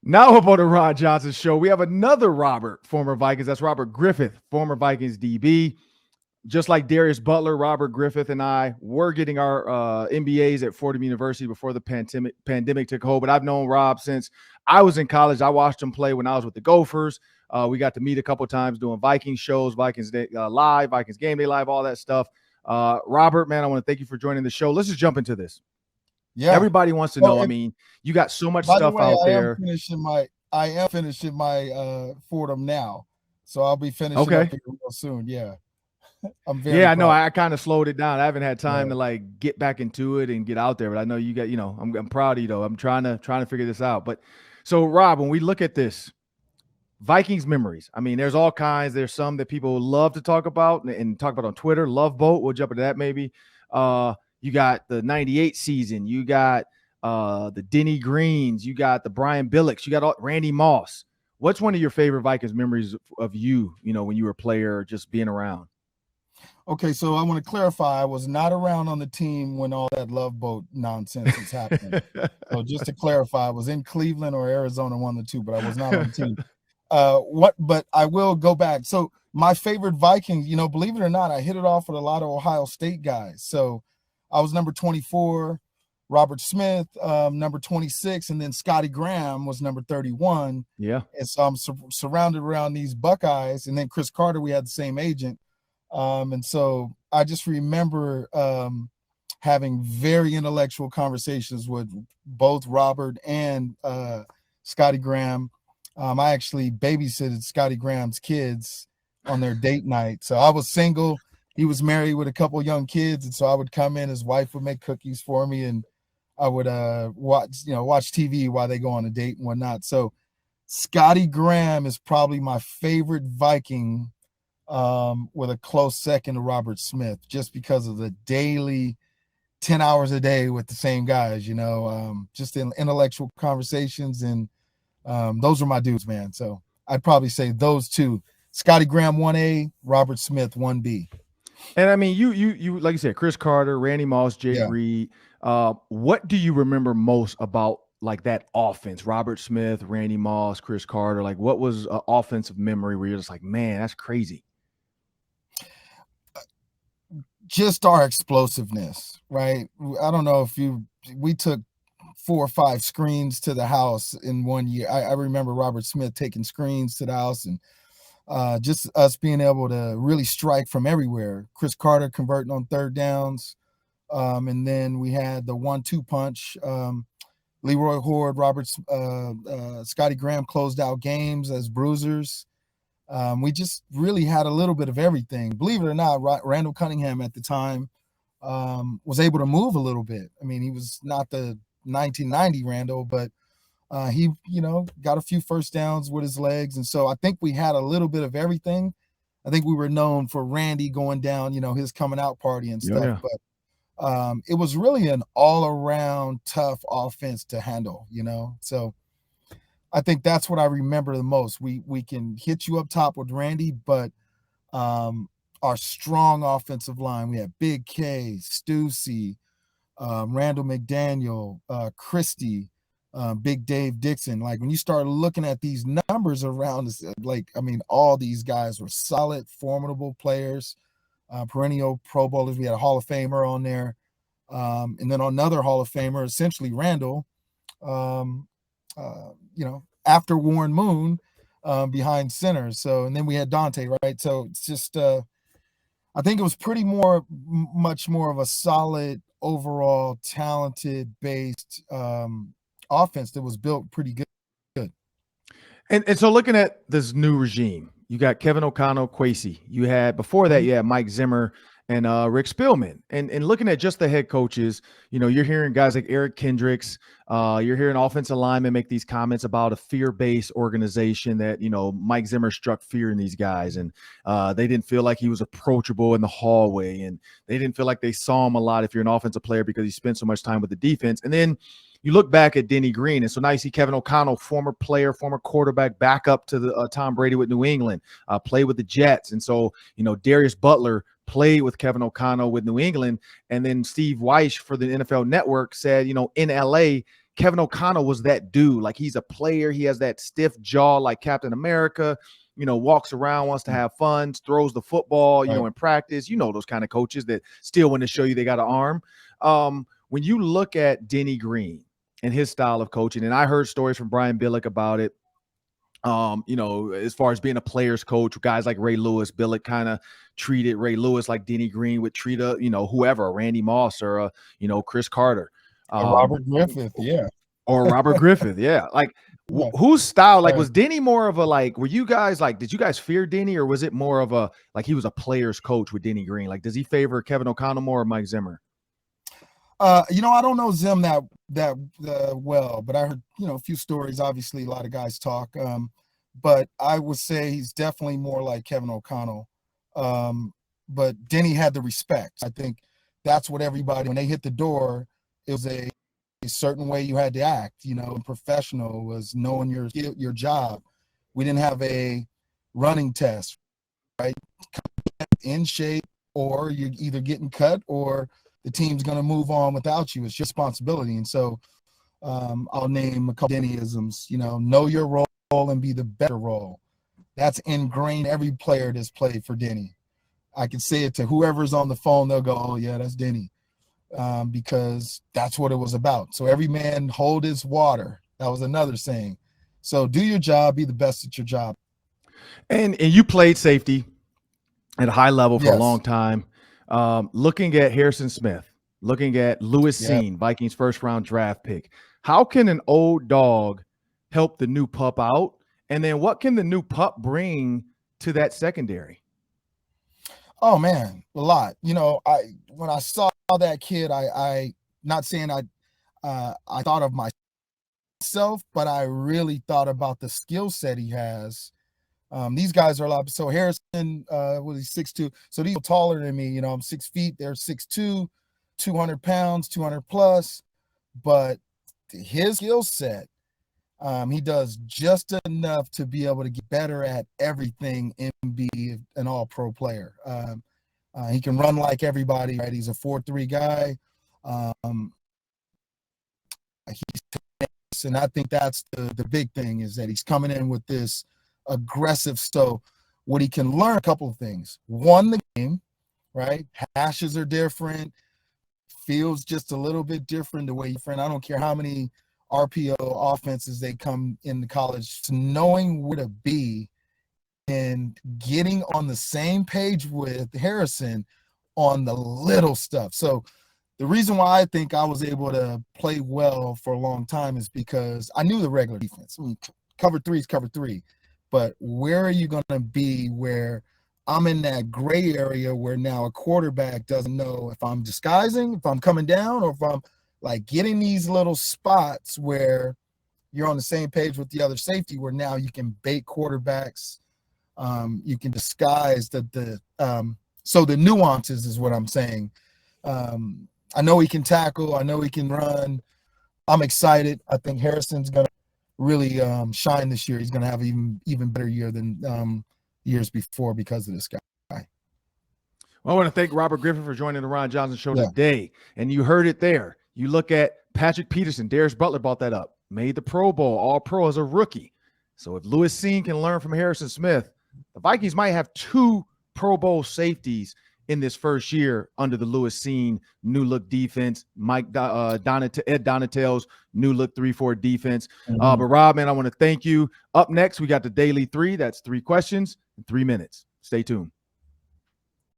Now about the Ron Johnson Show, we have another Robert, former Vikings. That's Robert Griffith, former Vikings DB. Just like Darius Butler, Robert Griffith and I were getting our MBAs at Fordham University before the pandemic took hold. But I've known Rob since I was in college. I watched him play when I was with the Gophers. We got to meet a couple times doing Vikings shows, Vikings Day, Live, Vikings Game Day Live, all that stuff. Robert, man, I want to thank you for joining the show. Let's just jump into this. Yeah. Everybody wants to know. I mean, you got so much stuff out there. I am finishing my Fordham now, so I'll be finishing up here real soon. Yeah. I'm very proud. I know. I kind of slowed it down. I haven't had time to like get back into it and get out there, but I know you got, I'm proud of you though. I'm trying to figure this out. But so Rob, when we look at this, Vikings memories, I mean, there's all kinds. There's some that people love to talk about and talk about on Twitter. Love Boat. We'll jump into that maybe. You got the 98 season. You got the Denny Greens. You got the Brian Billocks. You got Randy Moss. What's one of your favorite Vikings memories of you, when you were a player, just being around? Okay, so I want to clarify, I was not around on the team when all that Love Boat nonsense was happening. So just to clarify, I was in Cleveland or Arizona, one of the two, but I was not on the team. But I will go back. So my favorite Vikings, believe it or not, I hit it off with a lot of Ohio State guys. So I was number 24, Robert Smith, number 26, and then Scotty Graham was number 31. Yeah. And so I'm surrounded around these Buckeyes, and then Chris Carter, we had the same agent. And so I just remember having very intellectual conversations with both Robert and Scotty Graham. I actually babysitted Scotty Graham's kids on their date night. So I was single. He was married with a couple young kids. And so I would come in, his wife would make cookies for me, and I would watch TV while they go on a date and whatnot. So Scotty Graham is probably my favorite Viking, with a close second to Robert Smith, just because of the daily 10 hours a day with the same guys, just in intellectual conversations. And those are my dudes, man. So I'd probably say those two, Scotty Graham 1A, Robert Smith 1B. And I mean, you like you said, Chris Carter, Randy Moss, Jay Reed. What do you remember most about like that offense? Robert Smith, Randy Moss, Chris Carter. Like, what was an offensive memory where you're just like, man, that's crazy? Just our explosiveness, right? I don't know if we took 4 or 5 screens to the house in one year. I remember Robert Smith taking screens to the house, and just us being able to really strike from everywhere. Chris Carter converting on third downs. And then we had the 1-2 punch. Leroy Horde, Scotty Graham closed out games as bruisers. We just really had a little bit of everything. Believe it or not, Randall Cunningham at the time was able to move a little bit. I mean, he was not the 1990 Randall, but he, got a few first downs with his legs. And so I think we had a little bit of everything. I think we were known for Randy going down, his coming out party and stuff. Yeah. But it was really an all-around tough offense to handle, So I think that's what I remember the most. We can hit you up top with Randy, but our strong offensive line, we had Big K, Stussy, Randall McDaniel, Christie, Big Dave Dixon. Like, when you start looking at these numbers around us, all these guys were solid, formidable players, perennial Pro Bowlers. We had a Hall of Famer on there. And then another Hall of Famer, essentially Randall, after Warren Moon, behind center. So, and then we had Dante, right? So it's just, I think it was much more of a solid, overall talented based offense that was built pretty good. And so looking at this new regime, you got Kevin O'Connell, Kwesi. You had before that, you had Mike Zimmer and Rick Spielman. And looking at just the head coaches, you're hearing guys like Eric Kendricks. You're hearing offensive linemen make these comments about a fear-based organization that, Mike Zimmer struck fear in these guys. And they didn't feel like he was approachable in the hallway. And they didn't feel like they saw him a lot if you're an offensive player because he spent so much time with the defense. And then you look back at Denny Green, and so now you see Kevin O'Connell, former player, former quarterback, back up to the Tom Brady with New England, played with the Jets. And so, Darius Butler played with Kevin O'Connell with New England. And then Steve Weish for the NFL Network said, in LA, Kevin O'Connell was that dude. Like, he's a player. He has that stiff jaw like Captain America, walks around, wants to have fun, throws the football, in practice. Those kind of coaches that still want to show you they got an arm. When you look at Denny Green and his style of coaching, and I heard stories from Brian Billick about it, as far as being a player's coach, guys like Ray Lewis, Billick kind of treated Ray Lewis like Denny Green would treat whoever, Randy Moss or Chris Carter. Robert Griffith, yeah. Or Robert Griffith, yeah. Like, whose style, like, was Denny more of a, like, were you guys, like, did you guys fear Denny, or was it more of a, like, he was a player's coach with Denny Green? Like, does he favor Kevin O'Connell more or Mike Zimmer? I don't know Zim that well, but I heard, a few stories. Obviously, a lot of guys talk. But I would say he's definitely more like Kevin O'Connell. But Denny had the respect. I think that's what everybody, when they hit the door, it was a certain way you had to act, professional was knowing your job. We didn't have a running test, right? In shape, or you're either getting cut or the team's going to move on without you. It's your responsibility. And so I'll name a couple Dennyisms, know your role and be the better role. That's ingrained every player that's played for Denny. I can say it to whoever's on the phone. They'll go, oh, yeah, that's Denny. Because that's what it was about. So every man hold his water. That was another saying. So do your job, be the best at your job. And you played safety at a high level for a long time. Looking at Harrison Smith, looking at Lewis Cine, Vikings first-round draft pick, how can an old dog help the new pup out? And then what can the new pup bring to that secondary? Oh, man, a lot. When I saw that kid, I not saying I thought of myself, but I really thought about the skill set he has. These guys are a lot. So Harrison was 6'2", so these are taller than me. I'm 6 feet. They're 6'2", 200 pounds, 200 plus. But his skill set, he does just enough to be able to get better at everything and be an all-pro player. He can run like everybody, right? He's a 4.3 guy. And I think that's the big thing, is that he's coming in with this aggressive stuff. What he can learn, a couple of things. One, the game, right? Hashes are different. Feels just a little bit different the way you friend. I don't care how many RPO offenses they come into college, to knowing where to be and getting on the same page with Harrison on the little stuff. So the reason why I think I was able to play well for a long time is because I knew the regular defense. I mean, cover three is cover three. But where are you going to be where I'm in that gray area where now a quarterback doesn't know if I'm disguising, if I'm coming down, or if I'm like getting these little spots where you're on the same page with the other safety, where now you can bait quarterbacks. You can disguise so the nuances is what I'm saying. I know he can tackle. I know he can run. I'm excited. I think Harrison's going to really shine this year. He's going to have an even better year than years before because of this guy. Well, I want to thank Robert Griffith for joining the Ron Johnson Show today. And you heard it there. You look at Patrick Peterson. Darius Butler brought that up. Made the Pro Bowl, All-Pro as a rookie. So if Lewis Cine can learn from Harrison Smith, the Vikings might have 2 Pro Bowl safeties in this first year under the Lewis Cine new look defense, Ed Donatello's new look 3-4 defense. But Rob, man, I want to thank you. Up next, we got the Daily 3. That's 3 questions in 3 minutes. Stay tuned.